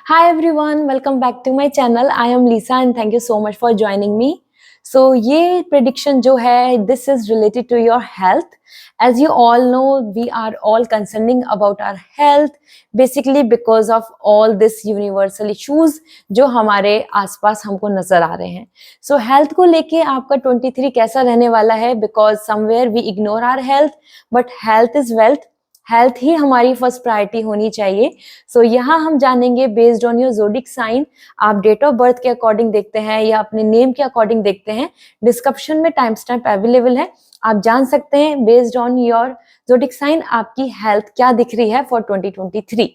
Hi everyone, welcome back to my channel. I am Lisa and thank you so much for joining me. So ये prediction जो है, this is related to your health. As you all know, we are all concerning about our health, basically because of all this universal issues जो हमारे आसपास हमको नजर आ रहे हैं. So health को लेके आपका 23 कैसा रहने वाला है? Because somewhere we ignore our health, but health is wealth. Health ही हमारी फर्स्ट प्रायोरिटी होनी चाहिए. सो यहाँ हम जानेंगे based on your zodiac sign, आप डेट ऑफ बर्थ के अकॉर्डिंग देखते हैं या अपने नेम के अकॉर्डिंग देखते हैं. डिस्क्रिप्शन में टाइम स्टैम्प अवेलेबल है, आप जान सकते हैं based on your zodiac sign आपकी हेल्थ क्या दिख रही है for 2023.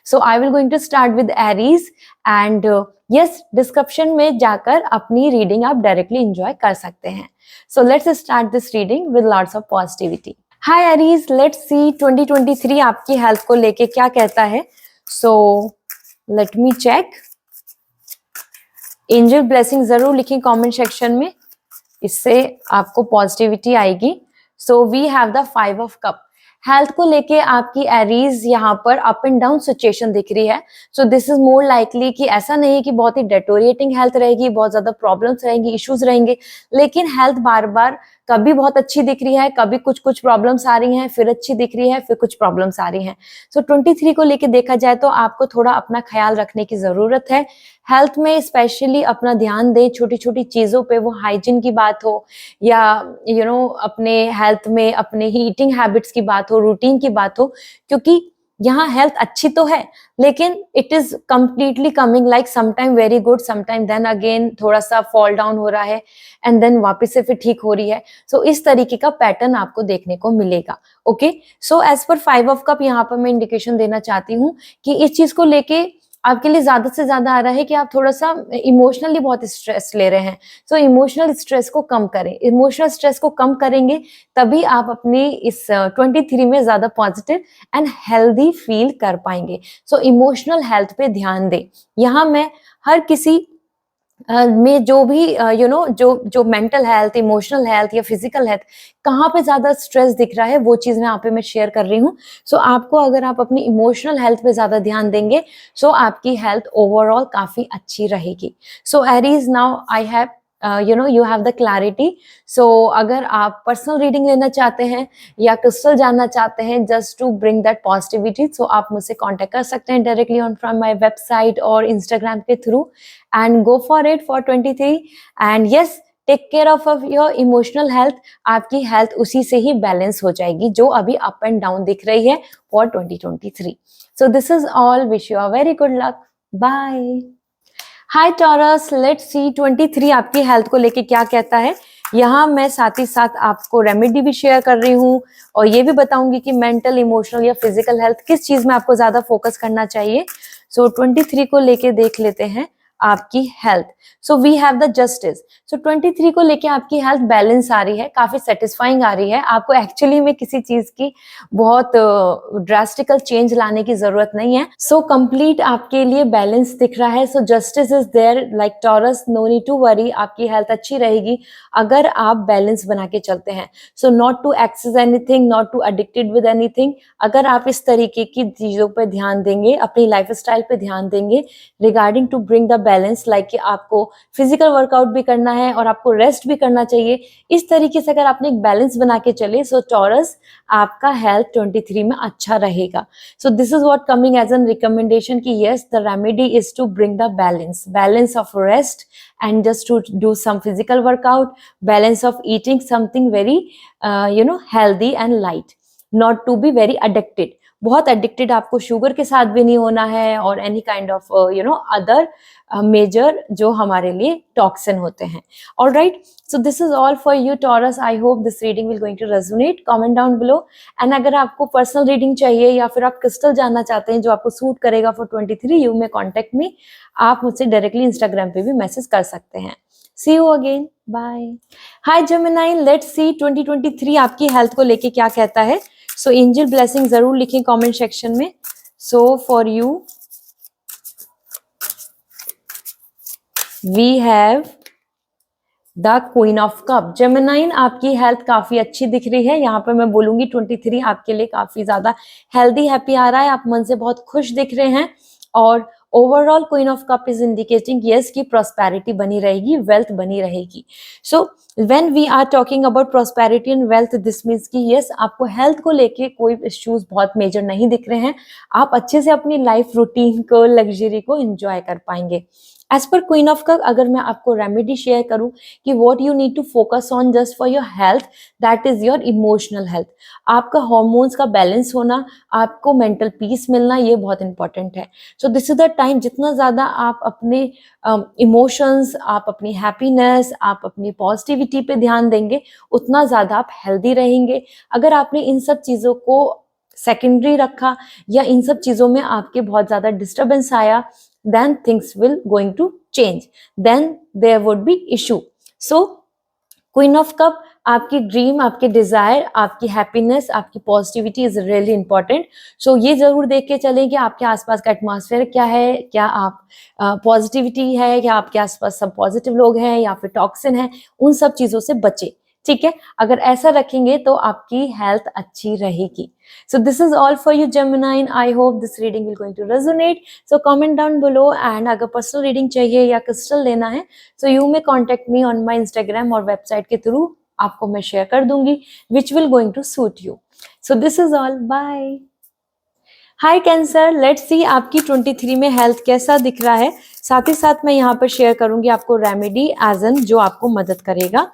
So I will going to start with Aries and yes, description में जाकर अपनी रीडिंग आप डायरेक्टली एंजॉय कर सकते हैं. So let's start this reading with lots of positivity. Hi Aries, let's see 2023 आपकी हेल्थ को लेके क्या कहता है. So let me check. Angel blessing जरूर लिखें कमेंट सेक्शन में, इससे आपको पॉजिटिविटी आएगी. So we have the 5 of cup. Health को लेके आपकी एरीज यहाँ पर अप एंड डाउन सिचुएशन दिख रही है. So this is more likely कि ऐसा नहीं है कि बहुत ही डेटोरिएटिंग हेल्थ रहेगी, बहुत ज्यादा प्रॉब्लम्स रहेंगी, इश्यूज रहेंगे, लेकिन हेल्थ बार बार कभी बहुत अच्छी दिख रही है, कभी कुछ कुछ प्रॉब्लम्स आ रही हैं, फिर अच्छी दिख रही है, फिर कुछ प्रॉब्लम्स आ रही हैं. सो 23 को लेके देखा जाए तो आपको थोड़ा अपना ख्याल रखने की जरूरत है. हेल्थ में स्पेशली अपना ध्यान दें, छोटी छोटी चीजों पे, वो हाइजीन की बात हो या अपने हेल्थ में अपने ही ईटिंग हैबिट्स की बात हो, रूटीन की बात हो, क्योंकि यहाँ हेल्थ अच्छी तो है लेकिन it is completely coming like sometime very good, sometime then again थोड़ा सा फॉल डाउन हो रहा है एंड देन वापस से फिर ठीक हो रही है. सो इस तरीके का पैटर्न आपको देखने को मिलेगा. Okay, so as per 5 of cup यहाँ पर मैं इंडिकेशन देना चाहती हूँ कि इस चीज को लेके आपके लिए ज्यादा से ज्यादा आ रहा है कि आप थोड़ा सा इमोशनली बहुत स्ट्रेस ले रहे हैं. सो इमोशनल स्ट्रेस को कम करें. इमोशनल स्ट्रेस को कम करेंगे तभी आप अपनी इस 23 में ज्यादा पॉजिटिव एंड हेल्दी फील कर पाएंगे. सो इमोशनल हेल्थ पे ध्यान दें. यहाँ मैं हर किसी में जो भी जो मेंटल हेल्थ, इमोशनल हेल्थ या फिजिकल हेल्थ, कहाँ पे ज्यादा स्ट्रेस दिख रहा है वो चीज यहाँ पे मैं शेयर कर रही हूँ. सो आपको अगर आप अपनी इमोशनल हेल्थ पे ज्यादा ध्यान देंगे सो आपकी हेल्थ ओवरऑल काफी अच्छी रहेगी. सो Aries, now I have you have the clarity. So अगर आप पर्सनल रीडिंग लेना चाहते हैं या क्रिस्टल जानना चाहते हैं just to bring that positivity, so आप मुझसे कांटेक्ट कर सकते हैं directly on from my website और इंस्टाग्राम के through and go for it for 23. And yes, take care of your emotional health. आपकी हेल्थ उसी से ही बैलेंस हो जाएगी जो अभी अप एंड डाउन दिख रही है for 2023. So this is all. Wish you a very good luck. Bye. Hi Taurus, let's see 23 आपकी हेल्थ को लेके क्या कहता है. यहाँ मैं साथ ही साथ आपको रेमेडी भी शेयर कर रही हूँ और ये भी बताऊंगी कि मेंटल, इमोशनल या फिजिकल हेल्थ किस चीज में आपको ज्यादा फोकस करना चाहिए. सो 23 को लेके देख लेते हैं आपकी health. So we have the justice. So 23 को लेके आपकी हेल्थ बैलेंस आ रही है, काफी सेटिस्फाइंग आ रही है. आपको एक्चुअली में किसी चीज की बहुत ड्रास्टिकल चेंज लाने की जरूरत नहीं है. सो कंप्लीट आपके लिए बैलेंस दिख रहा है. So justice is there. Like Taurus, no need to worry, आपकी हेल्थ अच्छी रहेगी अगर आप बैलेंस बना के चलते हैं. So not to excess anything, not to addicted with anything. अगर आप इस तरीके की चीजों पर ध्यान देंगे, अपनी लाइफ स्टाइल पे ध्यान देंगे regarding to bring the balance, like कि आपको फिजिकल वर्कआउट भी करना है और आपको रेस्ट भी करना चाहिए, इस तरीके से अगर आपने एक बैलेंस बना के चले सो टॉरस आपका हेल्थ 23 में अच्छा रहेगा. So this is what coming as an recommendation कि yes, the remedy is to bring the balance of rest and just to do some physical workout, balance of eating something very healthy and light, not to be very addicted. बहुत addicted आपको sugar के साथ भी नहीं होना है और any kind of other major जो हमारे लिए टॉक्सिन होते हैं. Alright, so this is all for you Taurus. I hope this reading will going to resonate. Comment down below. And अगर आपको पर्सनल रीडिंग चाहिए या फिर आप क्रिस्टल जानना चाहते हैं जो आपको सूट करेगा for 23, you may contact me. आप मुझसे डायरेक्टली इंस्टाग्राम पे भी मैसेज कर सकते हैं. See you again. Bye. Hi Gemini, let's see 2023 आपकी हेल्थ को लेके क्या कहता है. सो एंजल ब्लेसिंग जरूर लिखें कमेंट सेक्शन में. So for you we have the queen of cup. Geminian, आपकी हेल्थ काफी अच्छी दिख रही है. यहाँ पे मैं बोलूंगी 23 आपके लिए काफी ज्यादा हेल्दी, हैप्पी आ रहा है. आप मन से बहुत खुश दिख रहे हैं और overall queen of cup is indicating yes की प्रॉस्पेरिटी बनी रहेगी, वेल्थ बनी रहेगी. So when we are talking about prosperity and wealth, this means कि यस आपको हेल्थ को लेके कोई इश्यूज बहुत मेजर नहीं दिख रहे हैं. आप अच्छे से अपनी लाइफ रूटीन को, लग्जरी को एंजॉय कर पाएंगे. As per queen of cup अगर मैं आपको रेमेडी शेयर करूं कि what you need to focus on just for your health, that is your emotional health. आपका हार्मोन्स का बैलेंस होना, आपको मेंटल पीस मिलना, ये बहुत इंपॉर्टेंट है. So this is the time जितना ज्यादा आप अपने इमोशंस, आप अपनी हैप्पीनेस, आप अपनी पॉजिटिविटी पे ध्यान देंगे, उतना ज्यादा आप हेल्दी रहेंगे. अगर आपने इन सब चीजों को सेकेंडरी रखा या इन सब चीजों में आपके बहुत ज्यादा डिस्टर्बेंस आया, then things will going to change, then there would be issue. So queen of cup, आपकी ड्रीम, आपके डिजायर, आपकी हैप्पीनेस, आपकी पॉजिटिविटी इज रियली इंपॉर्टेंट. सो ये जरूर देख के चलें कि आपके आसपास का एटमॉस्फेयर क्या है, क्या आप पॉजिटिविटी है, क्या आपके आसपास सब पॉजिटिव लोग हैं या फिर टॉक्सिन है, उन सब चीजों से बचे. ठीक है, अगर ऐसा रखेंगे तो आपकी हेल्थ अच्छी रहेगी. So this is all for you Gemini. I hope this reading will going to resonate. So comment down below, and अगर personal reading चाहिए या crystal लेना है, so you may contact me on my Instagram और website के through, आपको मैं share कर दूंगी which will going to suit you. So this is all. Bye. Hi Cancer, let's see आपकी 23 में हेल्थ कैसा दिख रहा है. साथ ही साथ मैं यहाँ पर शेयर करूंगी आपको रेमेडी एज एन जो आपको मदद करेगा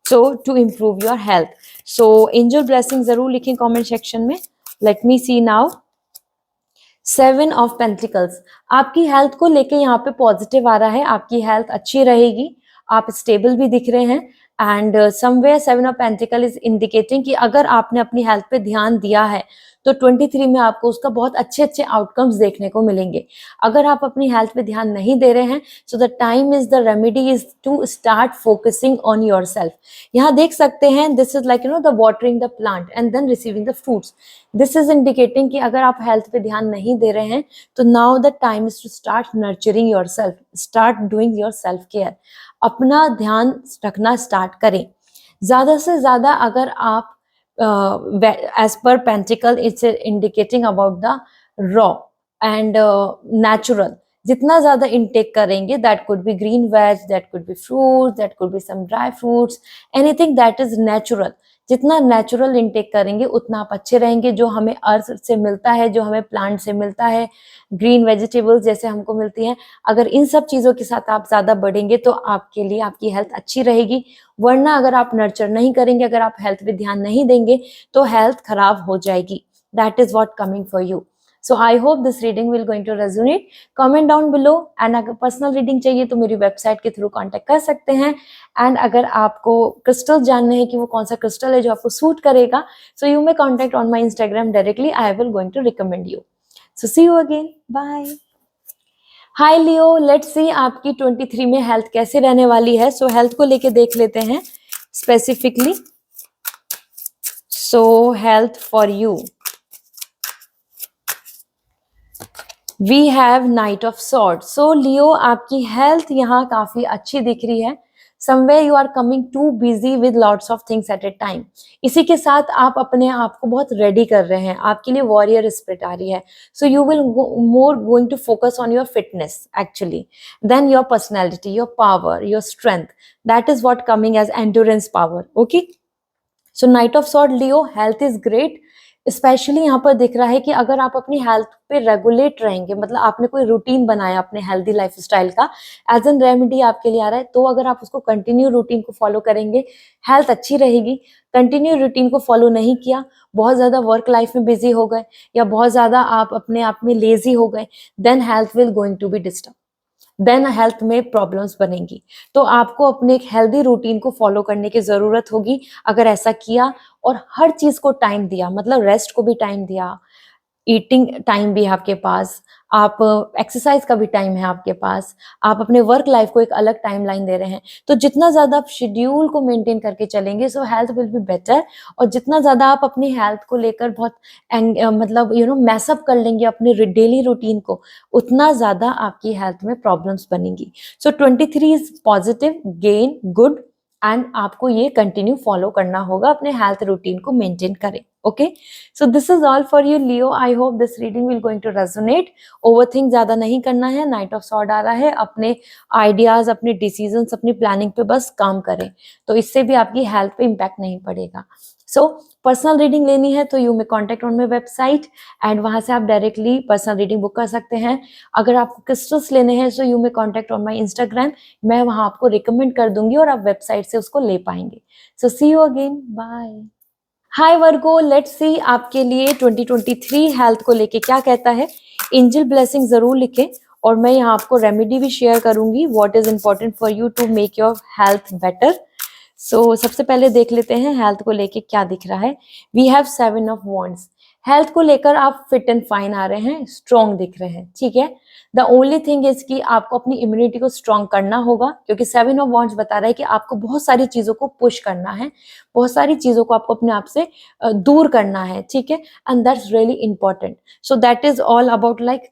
so to improve your health. So angel blessing जरूर लिखें comment section में. Let me see now. 7 of Pentacles, आपकी हेल्थ को लेके यहाँ पे पॉजिटिव आ रहा है, आपकी हेल्थ अच्छी रहेगी, आप स्टेबल भी दिख रहे हैं. And somewhere 7 of pentacle is indicating कि अगर आपने अपनी हेल्थ पे ध्यान दिया है तो 23 में आपको उसका बहुत अच्छे अच्छे आउटकम्स देखने को मिलेंगे. अगर आप अपनी हेल्थ पे ध्यान नहीं दे रहे हैं, so the time is the remedy is to start focusing on yourself. यहाँ देख सकते हैं this is like the watering the plant and then receiving the fruits. This is indicating कि अगर आप हेल्थ पे ध्यान नहीं दे रहे हैं तो now the time is to start nurturing yourself, start doing yourself care. अपना ध्यान रखना स्टार्ट करें. ज्यादा से ज्यादा अगर आप as per Pentacle it's indicating about the raw and natural, जितना ज्यादा intake करेंगे, that could be green veg, that could be fruits, that could be some dry fruits, anything that is natural. जितना नेचुरल इनटेक करेंगे उतना आप अच्छे रहेंगे. जो हमें अर्थ से मिलता है, जो हमें प्लांट से मिलता है, ग्रीन वेजिटेबल्स जैसे हमको मिलती हैं, अगर इन सब चीजों के साथ आप ज्यादा बढ़ेंगे तो आपके लिए आपकी हेल्थ अच्छी रहेगी. वरना अगर आप नर्चर नहीं करेंगे, अगर आप हेल्थ पे ध्यान नहीं देंगे तो हेल्थ खराब हो जाएगी. That is what coming for you. So I hope this reading will going to resonate. Comment down below, and अगर personal reading चाहिए तो मेरी website के through contact कर सकते हैं. And अगर आपको crystal जानना है कि वो कौन सा crystal है जो आपको suit करेगा, so you may contact on my Instagram directly. I will going to recommend you. So see you again. Bye. Hi Leo, let's see आपकी 23 में health कैसे रहने वाली है. So health को लेके देख लेते हैं specifically. So health for you. We have Knight of Swords. So Leo, आपकी हेल्थ यहाँ काफी अच्छी दिख रही है. Somewhere you are coming too busy with lots of things at a time. इसी के साथ आप अपने आप को बहुत रेडी कर रहे हैं, आपके लिए वॉरियर स्पिरिट आ रही है. So you will more going to focus on your fitness actually, then your personality, your power, your strength. That is what coming as endurance power. Okay. So Knight of Swords Leo, health is great. Specially यहाँ पर दिख रहा है कि अगर आप अपनी health पे रेगुलेट रहेंगे, मतलब आपने कोई रूटीन बनाया अपने हेल्दी लाइफस्टाइल का, एज एन रेमेडी आपके लिए आ रहा है, तो अगर आप उसको कंटिन्यू रूटीन को फॉलो करेंगे, हेल्थ अच्छी रहेगी. कंटिन्यू रूटीन को फॉलो नहीं किया, बहुत ज्यादा वर्क लाइफ में बिजी हो गए या बहुत ज्यादा आप अपने आप में लेजी हो गए, then health will going to be disturb, then health में प्रॉब्लम्स बनेंगी. तो आपको अपने एक हेल्दी रूटीन को फॉलो करने की जरूरत होगी. अगर ऐसा किया और हर चीज को टाइम दिया, मतलब रेस्ट को भी टाइम दिया, ईटिंग टाइम भी है आपके पास, आप एक्सरसाइज का भी टाइम है आपके पास, आप अपने वर्क लाइफ को एक अलग टाइमलाइन दे रहे हैं, तो जितना ज्यादा आप शेड्यूल को मेंटेन करके चलेंगे सो हेल्थ विल बी बेटर. और जितना ज्यादा आप अपनी हेल्थ को लेकर बहुत मतलब मैसअप कर लेंगे अपने डेली रूटीन को, उतना ज्यादा आपकी हेल्थ में प्रॉब्लम्स बनेंगी. So 23 is positive, gain, good, and आपको ये कंटिन्यू फॉलो करना होगा, अपने हेल्थ रूटीन को मेंटेन करें. Okay, so this is all for you Leo. I hope this reading will going to resonate. Overthink ज्यादा नहीं करना है, नाइट ऑफ सॉर्ड आ रहा है, अपने आइडियाज, अपने डिसीजंस, अपनी प्लानिंग पे बस काम करें, तो इससे भी आपकी हेल्थ पे इम्पैक्ट नहीं पड़ेगा। सो पर्सनल रीडिंग लेनी है तो you may contact on my website and वहां से आप डायरेक्टली पर्सनल रीडिंग बुक कर सकते हैं। अगर आपको क्रिस्टल्स लेने हैं so you may contact on my Instagram, मैं वहां आपको रिकमेंड कर दूंगी और आप वेबसाइट से उसको ले पाएंगे। So see you again, bye. Hi Virgo, let's see आपके लिए 2023 हेल्थ को लेके क्या कहता है। एंजल ब्लेसिंग जरूर लिखें और मैं यहाँ आपको रेमेडी भी शेयर करूंगी, what is important for you to make your health better. So सबसे पहले देख लेते हैं हेल्थ को लेके क्या दिख रहा है। We have 7 of wands. Health को लेकर आप फिट एंड फाइन आ रहे हैं, स्ट्रॉन्ग दिख रहे हैं, ठीक है। द ओनली थिंग इज कि आपको अपनी इम्यूनिटी को स्ट्रॉन्ग करना होगा, क्योंकि 7 ऑफ वॉन्ड्स बता रहा है कि आपको बहुत सारी चीजों को पुश करना है, बहुत सारी चीजों को आपको अपने आप से दूर करना है, ठीक है। And that's really important. So that is all about like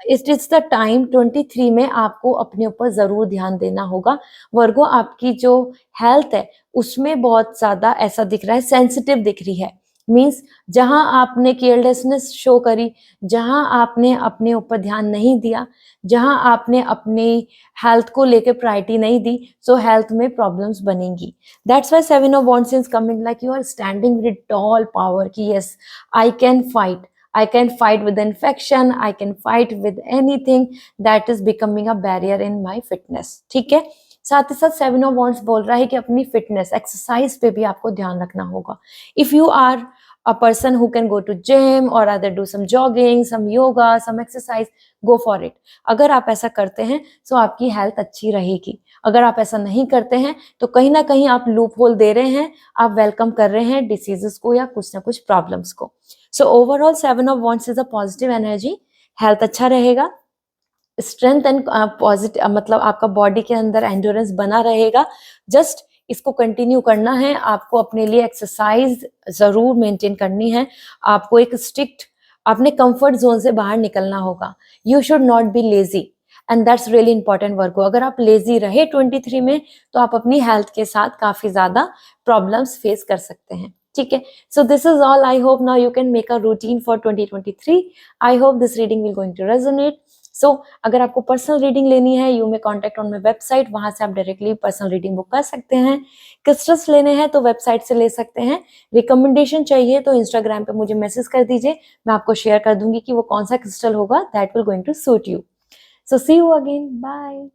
it is the time 23 में आपको अपने ऊपर जरूर ध्यान देना होगा। वर्गो, आपकी जो हेल्थ है उसमें बहुत ज्यादा ऐसा दिख रहा है, सेंसिटिव दिख रही है। मीन्स जहां आपने केयरलेसनेस शो करी, जहां आपने अपने ऊपर ध्यान नहीं दिया, जहां आपने अपनी हेल्थ को लेकर प्रायोरिटी नहीं दी, सो हेल्थ में प्रॉब्लम्स बनेंगी। That's why 7 of wands is coming like you are standing with tall power कि yes I can fight, I can fight with infection, I can fight with anything that is becoming a barrier in my fitness, ठीक है। साथ ही साथ 7 of wands बोल रहा है कि अपनी फिटनेस, एक्सरसाइज पे भी आपको ध्यान रखना होगा। If you are a person who can go to gym or either do some jogging, some yoga, some exercise, go for it. अगर आप ऐसा करते हैं तो आपकी हेल्थ अच्छी रहेगी। अगर आप ऐसा नहीं करते हैं तो कहीं ना कहीं आप लूप होल दे रहे हैं, आप वेलकम कर रहे हैं डिसीजेस को या कुछ ना कुछ प्रॉब्लम्स को। So overall 7 of wands is a positive energy. Health अच्छा रहेगा, स्ट्रेंथ एंड पॉजिटिव, मतलब आपका बॉडी के अंदर एंड्योरेंस बना रहेगा। जस्ट इसको कंटिन्यू करना है, आपको अपने लिए एक्सरसाइज जरूर मेंटेन करनी है, आपको एक स्ट्रिक्ट अपने कंफर्ट जोन से बाहर निकलना होगा। You should not be lazy and that's really important work. अगर आप लेजी रहे 23 में तो आप अपनी हेल्थ के साथ काफी ज्यादा प्रॉब्लम्स फेस कर सकते हैं, ठीक है। So this is all. I hope now you can make a routine for 2023। I hope this reading will going to resonate. So अगर आपको पर्सनल रीडिंग लेनी है you may contact on my website, वहां से आप डायरेक्टली पर्सनल रीडिंग बुक कर सकते हैं। क्रिस्टल्स लेने हैं तो वेबसाइट से ले सकते हैं। रिकमेंडेशन चाहिए तो इंस्टाग्राम पे मुझे मैसेज कर दीजिए, मैं आपको शेयर कर दूंगी कि वो कौन सा क्रिस्टल होगा that will going to suit you. So see you again, bye.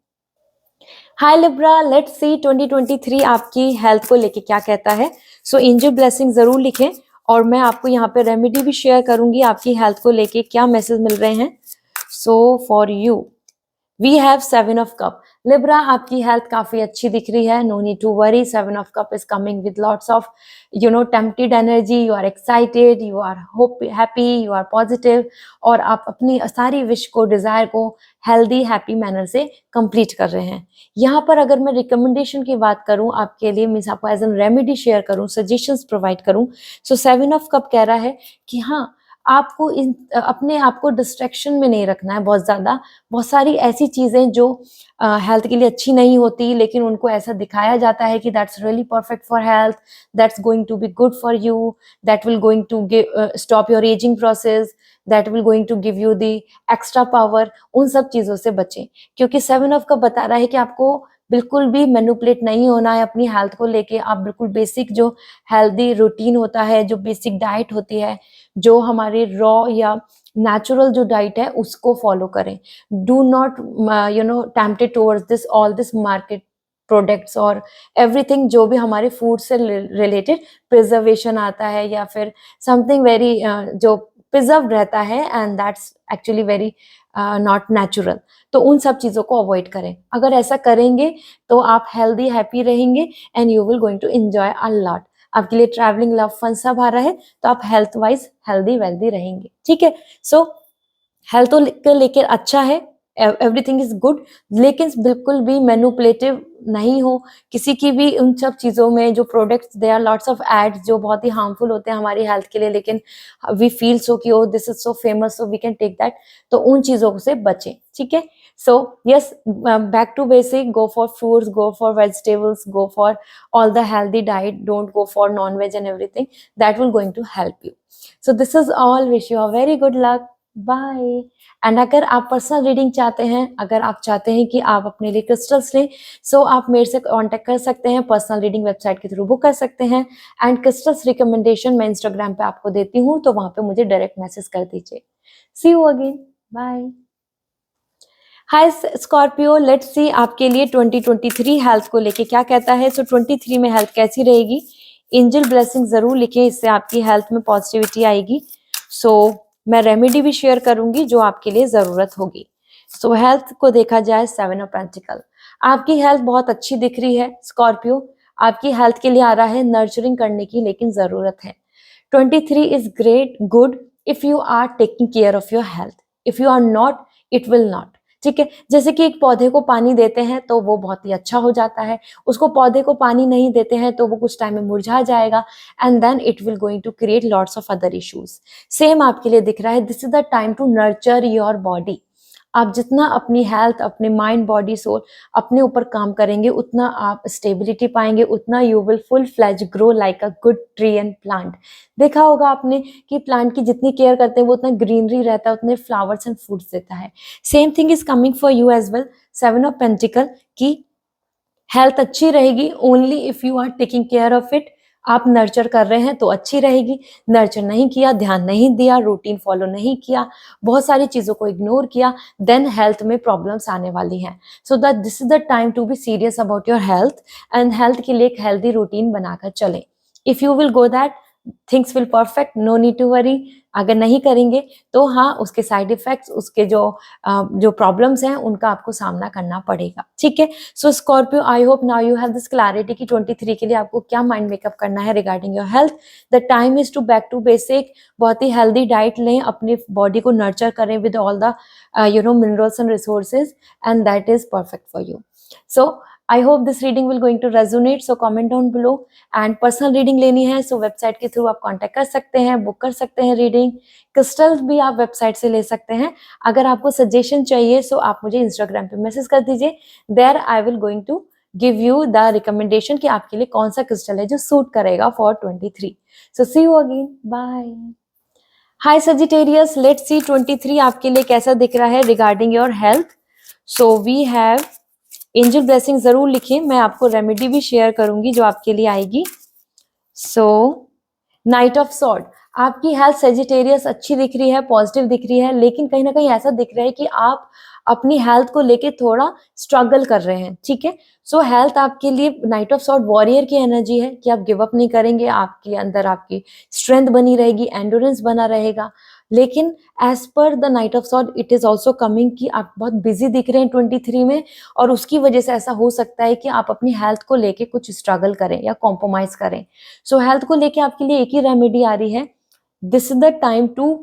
Hi Libra, let's see 2023 आपकी हेल्थ को लेके क्या कहता है। सो एंजल ब्लेसिंग जरूर लिखें और मैं आपको यहाँ पे रेमेडी भी शेयर करूंगी आपकी हेल्थ को लेके क्या मैसेज मिल रहे हैं। So for you we have 7 of cup. Libra, आपकी हेल्थ काफी अच्छी दिख रही है, no need to worry. 7 of cup is coming with lots of tempted energy, you are excited, you are happy, you are positive, और आप अपनी सारी विश को, डिजायर को हेल्दी हैप्पी मैनर से कंप्लीट कर रहे हैं। यहाँ पर अगर मैं रिकमेंडेशन की बात करूं आपके लिए, मीन्स आपको एज एन रेमेडी शेयर करूं, सजेशंस प्रोवाइड करूं, सो 7 ऑफ कप कह रहा है कि हाँ, आपको अपने आप को डिस्ट्रैक्शन में नहीं रखना है बहुत ज्यादा। बहुत सारी ऐसी चीजें जो हेल्थ के लिए अच्छी नहीं होती, लेकिन उनको ऐसा दिखाया जाता है कि that's really perfect for health, that's going to be good for you, that will going to stop your aging process, that will going to give you the extra power. उन सब चीजों से बचें, क्योंकि 7 ऑफ कप बता रहा है कि आपको बिल्कुल भी मैनिपुलेट नहीं होना है अपनी हेल्थ को लेके। आप बिल्कुल बेसिक जो हेल्दी रूटीन होता है, जो बेसिक डाइट होती है, जो हमारे रॉ या नेचुरल जो डाइट है उसको फॉलो करें। Do not tempted towards this all this market products और एवरीथिंग जो भी हमारे फूड से रिलेटेड प्रिजर्वेशन आता है या फिर समथिंग वेरी जो प्रिजर्व रहता है and that's actually very not natural, तो उन सब चीजों को अवॉइड करें। अगर ऐसा करेंगे तो आप हेल्दी हैप्पी रहेंगे and you will going to enjoy a lot. आपके लिए ट्रैवलिंग, लव, फन सब आ रहा है, तो आप हेल्थ वाइज हेल्दी वेल्दी रहेंगे, ठीक है। सो हेल्थ को लेकर अच्छा है, एवरीथिंग इज गुड, लेकिन बिल्कुल भी मैनिपुलेटिव नहीं हो किसी की भी उन सब चीज़ों में। जो products, they are lots of ads जो बहुत ही हार्मफुल होते हैं हमारी हेल्थ के लिए, लेकिन वी फील सो कि oh this is so famous so we can take that, तो उन चीज़ों से बचें, ठीक है। So yes, back to basic, go for fruits, go for vegetables, go for all the healthy diet, don't go for non-veg and everything, that will going to help you. So this is all, wish you a very good luck, bye. And अगर आप personal reading चाहते हैं, अगर आप चाहते हैं कि आप अपने लिए क्रिस्टल्स लें, सो आप मेरे से कांटेक्ट कर सकते हैं, पर्सनल रीडिंग वेबसाइट के थ्रू बुक कर सकते हैं। एंड क्रिस्टल्स रिकमेंडेशन मैं इंस्टाग्राम पे आपको देती हूँ, तो वहां पे मुझे डायरेक्ट मैसेज कर दीजिए। See you again, bye. Hi Scorpio, let's see आपके लिए 2023 हेल्थ को लेके क्या कहता है। सो 23 में हेल्थ कैसी रहेगी। एंजल ब्लेसिंग जरूर लिखें, इससे आपकी हेल्थ में पॉजिटिविटी आएगी। सो मैं रेमेडी भी शेयर करूंगी जो आपके लिए जरूरत होगी। सो हेल्थ को देखा जाए, 7 ऑफ पेंटिकल, आपकी हेल्थ बहुत अच्छी दिख रही है स्कॉर्पियो। आपकी हेल्थ के लिए आ रहा है नर्चरिंग करने की लेकिन जरूरत है। 23 is great, good if you are taking care of your health, if you are not, it will not, ठीक है। जैसे कि एक पौधे को पानी देते हैं तो वो बहुत ही अच्छा हो जाता है, उसको पौधे को पानी नहीं देते हैं तो वो कुछ टाइम में मुरझा जाएगा, and then it will going to create lots of other issues. Same आपके लिए दिख रहा है, this is the time to nurture your body. आप जितना अपनी हेल्थ, अपने माइंड, बॉडी, सोल अपने ऊपर काम करेंगे, उतना आप स्टेबिलिटी पाएंगे, उतना you will full fledge grow like a good tree and plant. देखा होगा आपने कि प्लांट की जितनी केयर करते हैं वो उतना ग्रीनरी रहता है, उतने फ्लावर्स एंड फ्रूट्स देता है। Same thing is coming for you as well. 7 of pentacle की हेल्थ अच्छी रहेगी only if you are taking care of it. आप नर्चर कर रहे हैं तो अच्छी रहेगी, नर्चर नहीं किया, ध्यान नहीं दिया, रूटीन फॉलो नहीं किया, बहुत सारी चीजों को इग्नोर किया, देन हेल्थ में प्रॉब्लम्स आने वाली हैं। So that this is the time to be serious about your health, and health के लिए एक हेल्दी रूटीन बनाकर चलें। If you will go that, things will perfect, no need to worry. अगर नहीं करेंगे तो हाँ, उसके साइड इफेक्ट्स, उसके जो प्रॉब्लम्स हैं उनका आपको सामना करना पड़ेगा, ठीक है। So Scorpio, I hope now you have this clarity कि 23 के लिए आपको क्या माइंड मेकअप करना है regarding your health. The time is to back to basic, बहुत ही हेल्दी डाइट लें, अपनी बॉडी को नर्चर करें with all the minerals and resources, and that is perfect for you. So I hope this reading will going to resonate, so comment down below। and personal reading लेनी है so website के through आप contact कर सकते हैं, book कर सकते हैं reading। crystals भी आप website से ले सकते हैं। अगर आपको suggestion चाहिए so आप मुझे Instagram पे message कर दीजिए, there I will going to give you the recommendation कि आपके लिए कौन सा crystal है जो suit करेगा for 23। so see you again, bye। Hi Sagittarius, let's see 23 आपके लिए कैसा दिख रहा है regarding your health। so we have angel blessing जरूर लिखें, मैं आपको रेमेडी भी शेयर करूंगी जो आपके लिए आएगी। सो नाइट ऑफ सॉर्ड, आपकी हेल्थ सेजिटेरियस अच्छी दिख रही है, पॉजिटिव दिख रही है, लेकिन कहीं ना कहीं ऐसा दिख रहा है कि आप अपनी हेल्थ को लेके थोड़ा स्ट्रगल कर रहे हैं, ठीक है। सो हेल्थ आपके लिए नाइट ऑफ सॉर्ड वॉरियर की एनर्जी है कि आप गिव अप नहीं करेंगे, आपके अंदर आपकी स्ट्रेंथ बनी रहेगी, एंडोरेंस बना रहेगा। लेकिन as per the knight of sword it is also coming कि आप बहुत बिजी दिख रहे हैं 23 में, और उसकी वजह से ऐसा हो सकता है कि आप अपनी हेल्थ को लेके कुछ स्ट्रगल करें या कॉम्प्रोमाइज करें। सो हेल्थ को लेके आपके लिए एक ही रेमेडी आ रही है, this is the time to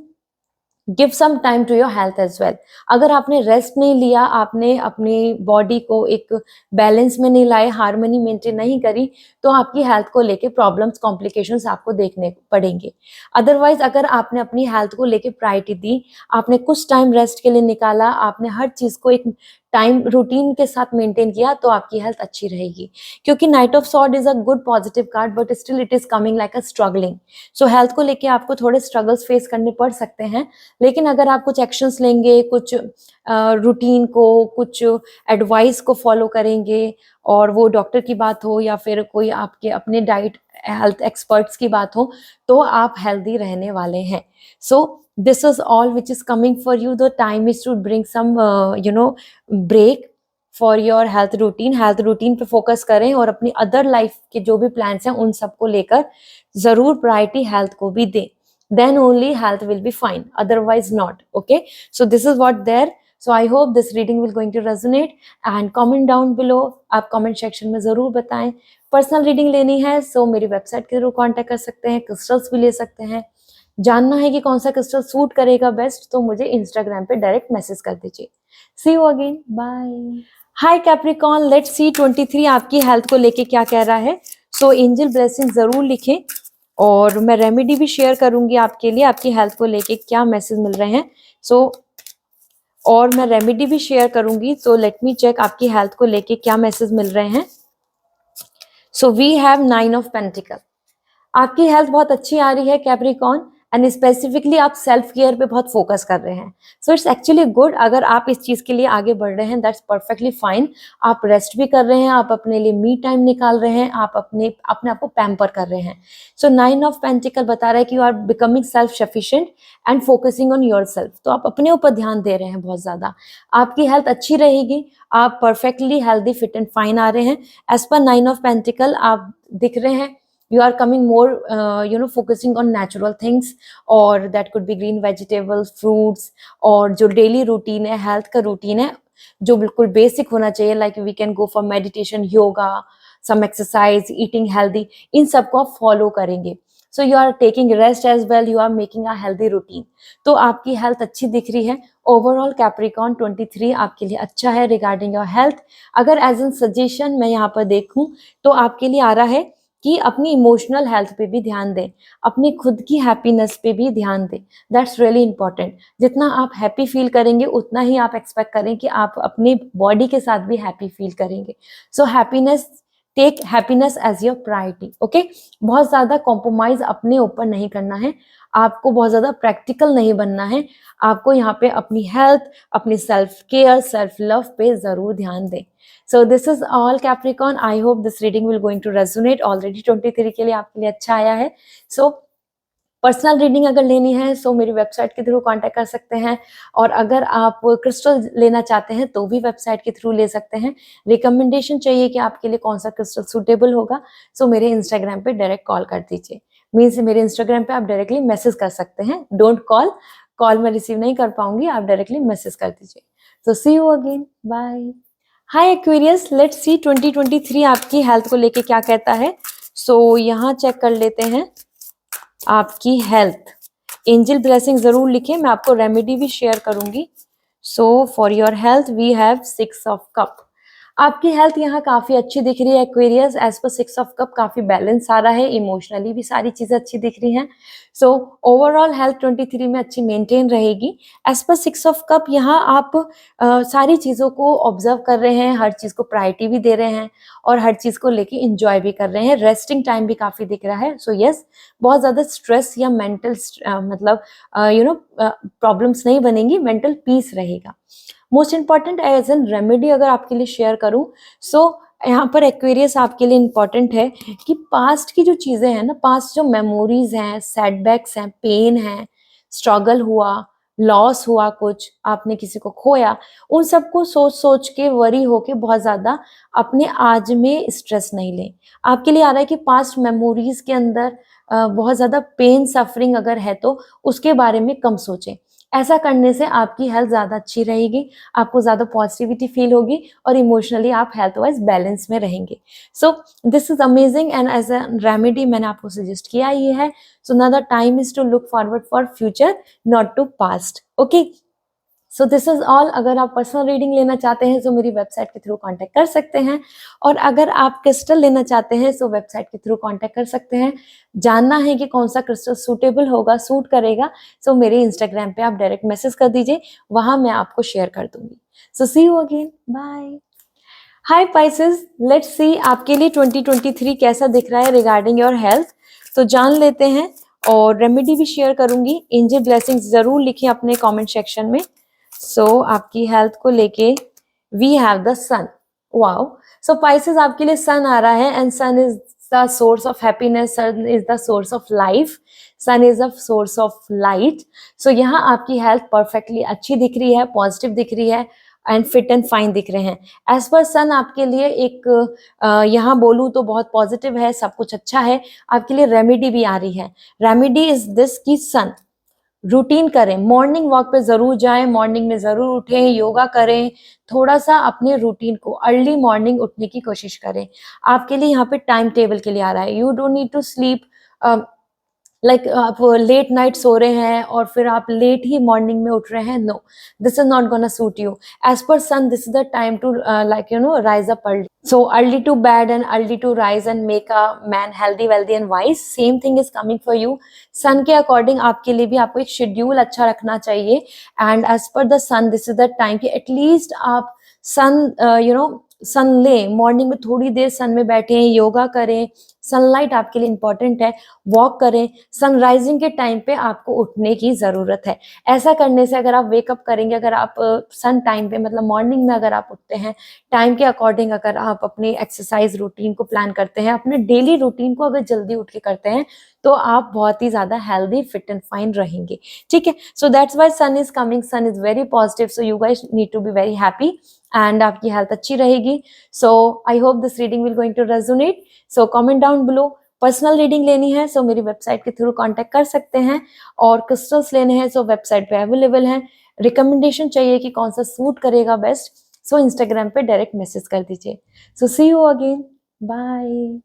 give some time to your health as well. अगर आपने रेस्ट नहीं लिया, आपने अपनी बॉडी को एक बैलेंस में नहीं लाए, हार्मनी मेंटेन नहीं करी, तो आपकी हेल्थ को लेके प्रॉब्लम्स, कॉम्प्लिकेशंस आपको देखने पड़ेंगे। अदरवाइज अगर आपने अपनी हेल्थ को लेके प्रायोरिटी दी, आपने कुछ टाइम रेस्ट के लिए निकाला, आपने हर चीज को एक टाइम रूटीन के साथ मेंटेन किया, तो आपकी हेल्थ अच्छी रहेगी। क्योंकि night of sword is a good positive card, but still it is coming like a struggling. So health को लेके आपको थोड़े स्ट्रगल्स फेस करने पड़ सकते हैं, लेकिन अगर आप कुछ एक्शंस लेंगे, कुछ रूटीन को, कुछ एडवाइस को फॉलो करेंगे, और वो डॉक्टर की बात हो या फिर कोई आपके अपने डाइट हेल्थ एक्सपर्ट्स की बात हो, तो आप हेल्दी रहने वाले हैं। सो this is all which is coming for you। the time is to bring some break for your health routine पे फोकस करें, और अपनी अदर लाइफ के जो भी प्लान्स हैं उन सबको लेकर जरूर प्रायोरिटी हेल्थ को भी दें, then only health will be fine, otherwise not। okay, so this is what there। so I hope this reading will going to resonate, and comment down below, आप comment section में जरूर बताएं। Personal reading लेनी है so मेरी website के through contact कर सकते हैं, क्रिस्टल्स भी ले सकते हैं। जानना है कि कौन सा क्रिस्टल सूट करेगा बेस्ट, तो मुझे इंस्टाग्राम पे डायरेक्ट मैसेज कर दीजिए। See you again, bye. Hi Capricorn, let's see 23 आपकी हेल्थ को लेके क्या कह रहा है। सो एंजल ब्लेसिंग जरूर लिखें और मैं रेमेडी भी शेयर करूंगी आपके लिए, आपकी हेल्थ को लेके क्या मैसेज मिल रहे हैं। और मैं रेमेडी भी शेयर करूंगी, तो लेट मी चेक आपकी हेल्थ को लेके क्या मैसेज मिल रहे हैं। So we have 9 of pentacle. आपकी हेल्थ बहुत अच्छी आ रही है कैप्रिकॉर्न, एंड स्पेसिफिकली आप सेल्फ केयर पे बहुत फोकस कर रहे हैं। सो इट्स एक्चुअली गुड, अगर आप इस चीज के लिए आगे बढ़ रहे हैं दैट्स परफेक्टली फाइन। आप रेस्ट भी कर रहे हैं, आप अपने लिए मी टाइम निकाल रहे हैं, आप अपने आप को पैम्पर कर रहे हैं। सो 9 ऑफ पेंटिकल बता रहा है कि you are becoming self sufficient and focusing on yourself. तो आप अपने ऊपर ध्यान दे रहे हैं बहुत ज्यादा, आपकी हेल्थ अच्छी रहेगी, आप perfectly healthy fit and fine आ रहे हैं। एज पर 9 ऑफ पेंटिकल आप दिख रहे हैं, you are coming more focusing on natural things, or that could be green vegetables, fruits, और जो डेली रूटीन है, हेल्थ का रूटीन है जो बिल्कुल बेसिक होना चाहिए, like we can go for meditation, yoga, some exercise, eating healthy, इन सबको आप फॉलो करेंगे। So you are taking rest as well, you are making a healthy routine. तो आपकी हेल्थ अच्छी दिख रही है। ओवरऑल कैप्रिकॉर्न 23 आपके लिए अच्छा है रिगार्डिंग योर हेल्थ। अगर एज एन सजेशन मैं यहाँ पर देखूं तो आपके लिए आ रहा है कि अपनी इमोशनल हेल्थ पे भी ध्यान दें, अपनी खुद की हैप्पीनेस पे भी ध्यान दें। That's really important. जितना आप हैप्पी फील करेंगे उतना ही आप एक्सपेक्ट करें कि आप अपने बॉडी के साथ भी हैप्पी फील करेंगे। So happiness, take happiness as your priority, okay. बहुत ज्यादा कॉम्प्रोमाइज अपने ऊपर नहीं करना है, आपको बहुत ज्यादा प्रैक्टिकल नहीं बनना है। आपको यहाँ पे अपनी हेल्थ, अपनी सेल्फ केयर, सेल्फ लव पे जरूर ध्यान दें। So this is all Capricorn. I hope this reading will going to resonate. Already 23 के लिए आपके लिए अच्छा आया है। So पर्सनल रीडिंग अगर लेनी है सो मेरी वेबसाइट के थ्रू कांटेक्ट कर सकते हैं, और अगर आप क्रिस्टल लेना चाहते हैं तो भी वेबसाइट के थ्रू ले सकते हैं। रिकमेंडेशन चाहिए कि आपके लिए कौन सा क्रिस्टल सूटेबल होगा, सो मेरे इंस्टाग्राम पे डायरेक्ट कॉल कर दीजिए। मीन्स मेरे इंस्टाग्राम पे आप डायरेक्टली मैसेज कर सकते हैं, डोंट कॉल, कॉल मैं रिसीव नहीं कर पाऊंगी, आप डायरेक्टली मैसेज कर दीजिए। तो see you again, bye. Hi Aquarius, let's see 2023 आपकी हेल्थ को लेके क्या कहता है। सो यहाँ चेक कर लेते हैं आपकी हेल्थ। एंजल ब्लेसिंग जरूर लिखें, मैं आपको रेमेडी भी शेयर करूंगी। So for your health we have 6 of cup. आपकी हेल्थ यहाँ काफी अच्छी दिख रही है Aquarius, as per 6 of cup काफी बैलेंस आ रहा है, इमोशनली भी सारी चीजें अच्छी दिख रही हैं। सो ओवरऑल हेल्थ 23 में अच्छी मेंटेन रहेगी। एज पर 6 ऑफ कप यहाँ आप सारी चीजों को ऑब्जर्व कर रहे हैं, हर चीज को प्रायोरिटी भी दे रहे हैं और हर चीज को लेके इंजॉय भी कर रहे हैं। रेस्टिंग टाइम भी काफी दिख रहा है। सो यस, बहुत ज्यादा स्ट्रेस या मेंटल मतलब प्रॉब्लम्स नहीं बनेंगी, मेंटल पीस रहेगा। Most important as an remedy अगर आपके लिए शेयर करूं, सो यहाँ पर एक्वेरियस आपके लिए इंपॉर्टेंट है कि पास्ट की जो चीजें हैं ना, पास्ट जो मेमोरीज हैं, सेटबैक्स हैं, पेन है, स्ट्रगल हुआ, लॉस हुआ, कुछ आपने किसी को खोया, उन सबको सोच सोच के वरी होके बहुत ज्यादा अपने आज में स्ट्रेस नहीं लें। आपके लिए आ रहा है कि पास्ट मेमोरीज के अंदर बहुत ज्यादा पेन सफरिंग अगर है तो उसके बारे में कम सोचें। ऐसा करने से आपकी हेल्थ ज्यादा अच्छी रहेगी, आपको ज्यादा पॉजिटिविटी फील होगी और इमोशनली आप हेल्थ वाइज बैलेंस में रहेंगे। So this is amazing and as a remedy मैंने आपको सजेस्ट किया ही है। So now the time is to look forward for future, not to past, okay. So this is all. अगर आप पर्सनल रीडिंग लेना चाहते हैं तो मेरी वेबसाइट के थ्रू कांटेक्ट कर सकते हैं, और अगर आप क्रिस्टल लेना चाहते हैं तो वेबसाइट के थ्रू कांटेक्ट कर सकते हैं। जानना है कि कौन सा क्रिस्टल सूटेबल होगा, सूट करेगा, सो मेरे इंस्टाग्राम पे आप डायरेक्ट मैसेज कर दीजिए, वहां मैं आपको शेयर कर दूंगी। So see you again, bye. Hi Pisces, let's see आपके लिए 2023 कैसा दिख रहा है रिगार्डिंग योर हेल्थ। तो जान लेते हैं, और रेमेडी भी शेयर करूंगी। एंजल ब्लेसिंग्स जरूर लिखिए अपने कमेंट सेक्शन में। सो आपकी हेल्थ को लेके we have the sun. Wow, so Pisces आपके लिए सन आ रहा है, and sun is the source of happiness, sun is the source of life, sun is a source of light. So यहाँ आपकी हेल्थ परफेक्टली अच्छी दिख रही है, पॉजिटिव दिख रही है, एंड फिट एंड फाइन दिख रहे हैं। एज पर सन आपके लिए एक यहाँ बोलूँ तो बहुत पॉजिटिव है, सब कुछ अच्छा है। आपके लिए रेमेडी भी आ रही है। रेमेडी इज दिस की सन रूटीन करें, मॉर्निंग वॉक पे जरूर जाएं, मॉर्निंग में जरूर उठें, योगा करें, थोड़ा सा अपने रूटीन को अर्ली मॉर्निंग उठने की कोशिश करें। आपके लिए यहाँ पे टाइम टेबल के लिए आ रहा है, you don't need to sleep like आप लेट नाइट सो रहे हैं और फिर आप लेट ही मॉर्निंग में उठ रहे हैं, no, this is not gonna suit you. As per sun, this is the time to like rise up early. So early to bed and early to rise and make a man healthy, wealthy and wise, same thing is coming for you. Sun के according आपके लिए भी आपको एक schedule अच्छा रखना चाहिए. And as per the sun, this is the time कि at least आप sun सन लें, मॉर्निंग में थोड़ी देर सन में बैठें, योगा करें, सनलाइट आपके लिए इंपॉर्टेंट है, वॉक करें. सनराइजिंग के टाइम पे आपको उठने की जरूरत है. ऐसा करने से अगर आप वेकअप करेंगे, अगर आप सन टाइम पे मतलब मॉर्निंग में अगर आप उठते हैं टाइम के अकॉर्डिंग, अगर आप अपनी एक्सरसाइज रूटीन को प्लान करते हैं, अपने डेली रूटीन को अगर जल्दी उठ के करते हैं, तो आप बहुत ही ज्यादा हेल्दी, फिट एंड फाइन रहेंगे. ठीक है. So that's why sun is coming, sun is very positive, so you guys need to be very happy and आपकी हेल्थ अच्छी रहेगी. So I hope this reading will going to resonate. So comment down below. Personal reading लेनी है सो मेरी website के through contact कर सकते हैं, और क्रिस्टल्स लेने हैं सो वेबसाइट पे अवेलेबल हैं. रिकमेंडेशन चाहिए कि कौन सा सूट करेगा बेस्ट, सो इंस्टाग्राम पे डायरेक्ट मैसेज कर दीजिए. सो सी यू अगेन, बाय.